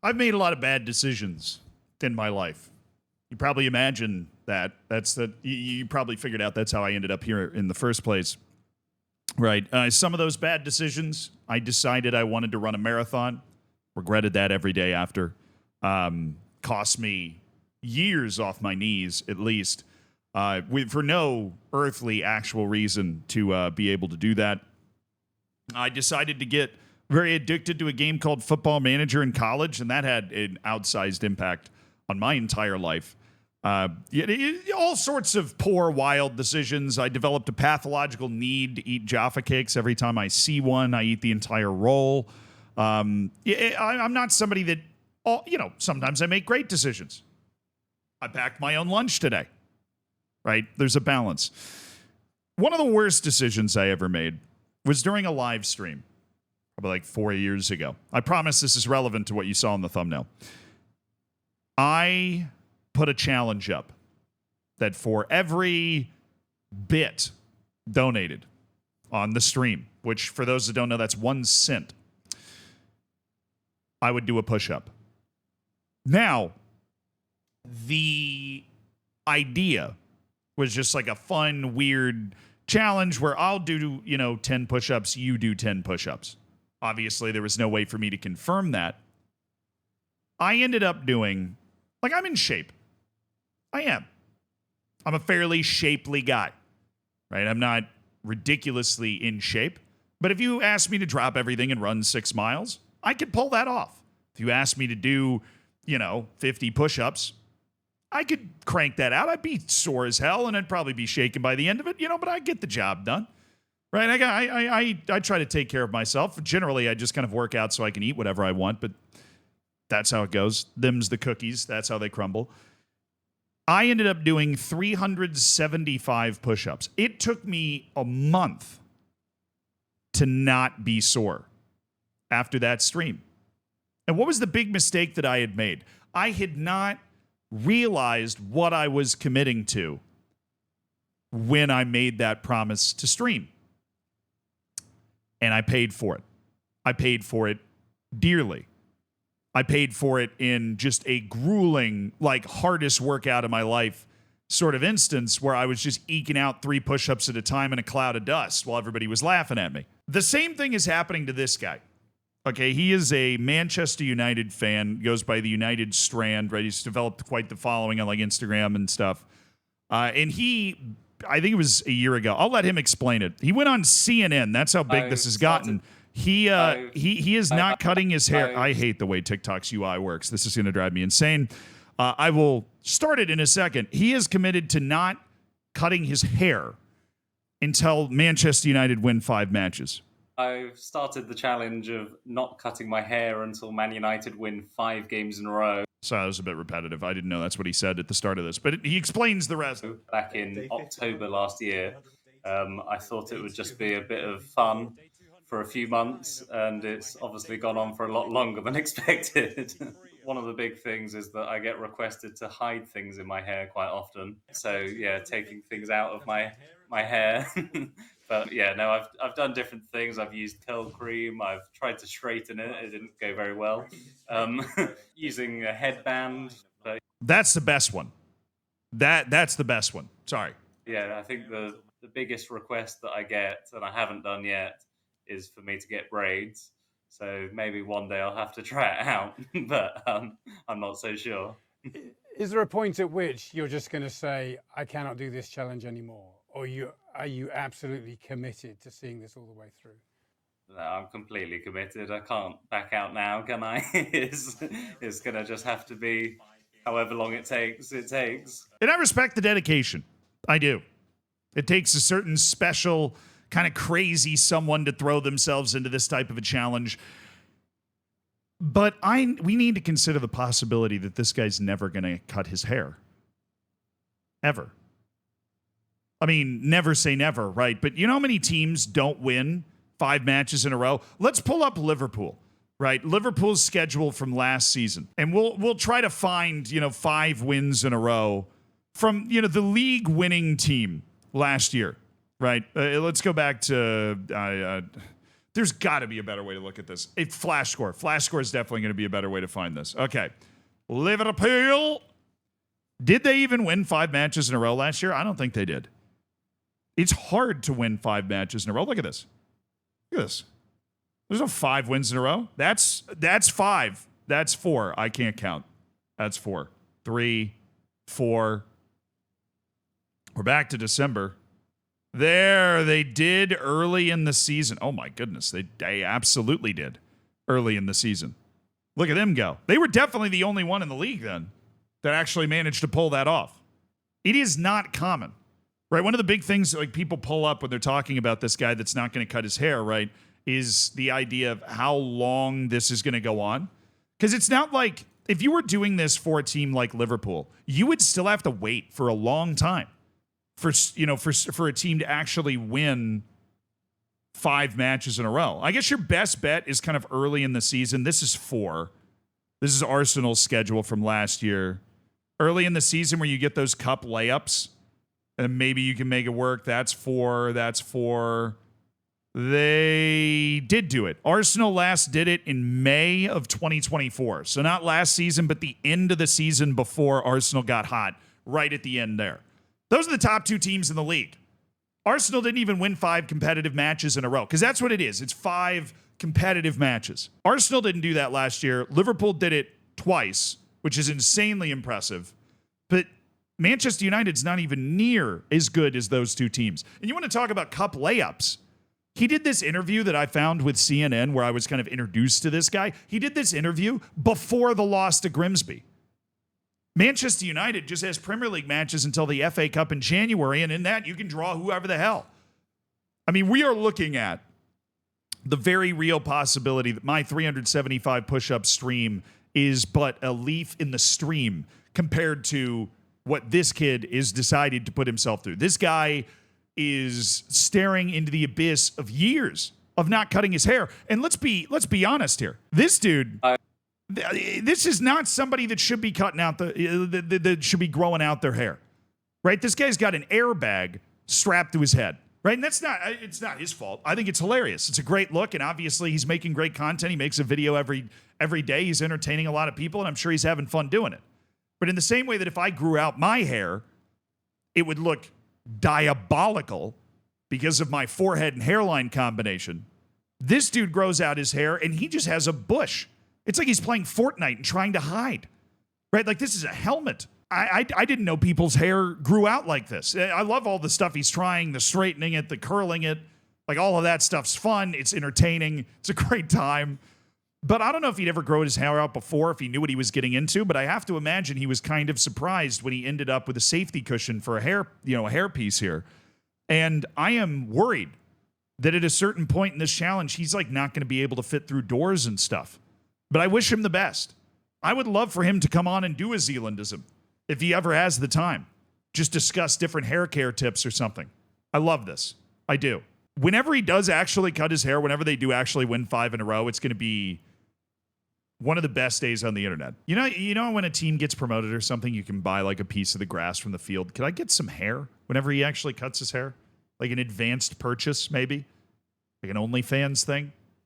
I've made a lot of bad decisions in my life. You probably imagine that. You probably figured out that's how I ended up here in the first place. Right. Some of those bad decisions, I decided I wanted to run a marathon. Regretted that every day after. Cost me years off my knees, at least, for no earthly actual reason to be able to do that. I decided to get very addicted to a game called Football Manager in college, and that had an outsized impact on my entire life. All sorts of poor, wild decisions. I developed a pathological need to eat Jaffa cakes. Every time I see one, I eat the entire roll. I'm not somebody that, sometimes I make great decisions. I packed my own lunch today, right? There's a balance. One of the worst decisions I ever made was during a live stream, probably like 4 years ago. I promise this is relevant to what you saw in the thumbnail. I put a challenge up that for every bit donated on the stream, which for those that don't know, that's 1 cent, I would do a push-up. Now, the idea was just like a fun, weird challenge where I'll do, 10 push-ups, you do 10 push-ups. Obviously, there was no way for me to confirm that. I ended up doing, I'm in shape. I am. I'm a fairly shapely guy, right? I'm not ridiculously in shape. But if you ask me to drop everything and run 6 miles, I could pull that off. If you ask me to do, 50 push-ups, I could crank that out. I'd be sore as hell, and I'd probably be shaken by the end of it, but I'd get the job done. Right? I try to take care of myself. Generally, I just kind of work out so I can eat whatever I want, but that's how it goes. Them's the cookies. That's how they crumble. I ended up doing 375 push-ups. It took me a month to not be sore after that stream. And what was the big mistake that I had made? I had not realized what I was committing to when I made that promise to stream. And I paid for it. I paid for it dearly. I paid for it in just a grueling, hardest workout of my life sort of instance where I was just eking out 3 push-ups at a time in a cloud of dust while everybody was laughing at me. The same thing is happening to this guy. Okay, he is a Manchester United fan, goes by the United Strand, right? He's developed quite the following on Instagram and stuff. And I think it was a year ago. I'll let him explain it. He went on CNN. That's how big this has gotten. He is not cutting his hair. I hate the way TikTok's UI works. This is going to drive me insane. I will start it in a second. He is committed to not cutting his hair until Manchester United win 5 matches. I've started the challenge of not cutting my hair until Man United win 5 games in a row. So that was a bit repetitive. I didn't know that's what he said at the start of this, but he explains the rest. Back in October last year, I thought it would just be a bit of fun for a few months, and it's obviously gone on for a lot longer than expected. One of the big things is that I get requested to hide things in my hair quite often. So yeah, taking things out of my hair. But yeah, no, I've done different things. I've used curl cream. I've tried to straighten it. It didn't go very well. Using a headband. But that's the best one. That's the best one. Sorry. Yeah, I think the biggest request that I get, and I haven't done yet, is for me to get braids. So maybe one day I'll have to try it out, but I'm not so sure. Is there a point at which you're just going to say, I cannot do this challenge anymore? Or are you absolutely committed to seeing this all the way through? No, I'm completely committed. I can't back out now, can I? It's going to just have to be however long it takes. And I respect the dedication. I do. It takes a certain special kind of crazy someone to throw themselves into this type of a challenge. But we need to consider the possibility that this guy's never going to cut his hair. Ever. I mean, never say never, right? But you know how many teams don't win 5 matches in a row? Let's pull up Liverpool, right? Liverpool's schedule from last season. And we'll try to find, 5 wins in a row from, the league winning team last year, right? Let's go back to There's got to be a better way to look at this. A flash score. Flash score is definitely going to be a better way to find this. Okay. Liverpool. Did they even win 5 matches in a row last year? I don't think they did. It's hard to win 5 matches in a row. Look at this. Look at this. There's no 5 wins in a row. That's 5. That's 4. I can't count. That's 4. 3, 4. We're back to December. There, they did early in the season. Oh my goodness, they absolutely did early in the season. Look at them go. They were definitely the only one in the league then that actually managed to pull that off. It is not common, right? One of the big things like people pull up when they're talking about this guy that's not going to cut his hair, right, is the idea of how long this is going to go on. Because it's not like if you were doing this for a team like Liverpool, you would still have to wait for a long time for a team to actually win 5 matches in a row. I guess your best bet is kind of early in the season. This is 4. This is Arsenal's schedule from last year. Early in the season where you get those cup layups and maybe you can make it work. That's 4. That's 4. They did do it. Arsenal last did it in May of 2024. So not last season, but the end of the season before Arsenal got hot, right at the end there. Those are the top 2 teams in the league. Arsenal didn't even win 5 competitive matches in a row because that's what it is. It's 5 competitive matches. Arsenal didn't do that last year. Liverpool did it twice, which is insanely impressive. But Manchester United's not even near as good as those 2 teams. And you want to talk about cup layups. He did this interview that I found with CNN where I was kind of introduced to this guy. He did this interview before the loss to Grimsby. Manchester United just has Premier League matches until the FA Cup in January, and in that, you can draw whoever the hell. I mean, we are looking at the very real possibility that my 375 push-up stream is but a leaf in the stream compared to what this kid is decided to put himself through. This guy is staring into the abyss of years of not cutting his hair. And let's be honest here. This dude... This is not somebody that should be cutting out that should be growing out their hair, right? This guy's got an airbag strapped to his head, right? And it's not his fault. I think it's hilarious. It's a great look, and obviously he's making great content. He makes a video every day. He's entertaining a lot of people, and I'm sure he's having fun doing it. But in the same way that if I grew out my hair, it would look diabolical because of my forehead and hairline combination. This dude grows out his hair, and he just has a bush. It's like he's playing Fortnite and trying to hide, right? Like this is a helmet. I didn't know people's hair grew out like this. I love all the stuff he's trying, the straightening it, the curling it. Like all of that stuff's fun. It's entertaining. It's a great time. But I don't know if he'd ever grown his hair out before, if he knew what he was getting into. But I have to imagine he was kind of surprised when he ended up with a safety cushion for a hairpiece here. And I am worried that at a certain point in this challenge, he's like not going to be able to fit through doors and stuff. But I wish him the best. I would love for him to come on and do a Zealandism if he ever has the time. Just discuss different hair care tips or something. I love this. I do. Whenever he does actually cut his hair, whenever they do actually win 5 in a row, it's going to be one of the best days on the internet. You know when a team gets promoted or something, you can buy like a piece of the grass from the field. Could I get some hair whenever he actually cuts his hair? Like an advanced purchase, maybe? Like an OnlyFans thing?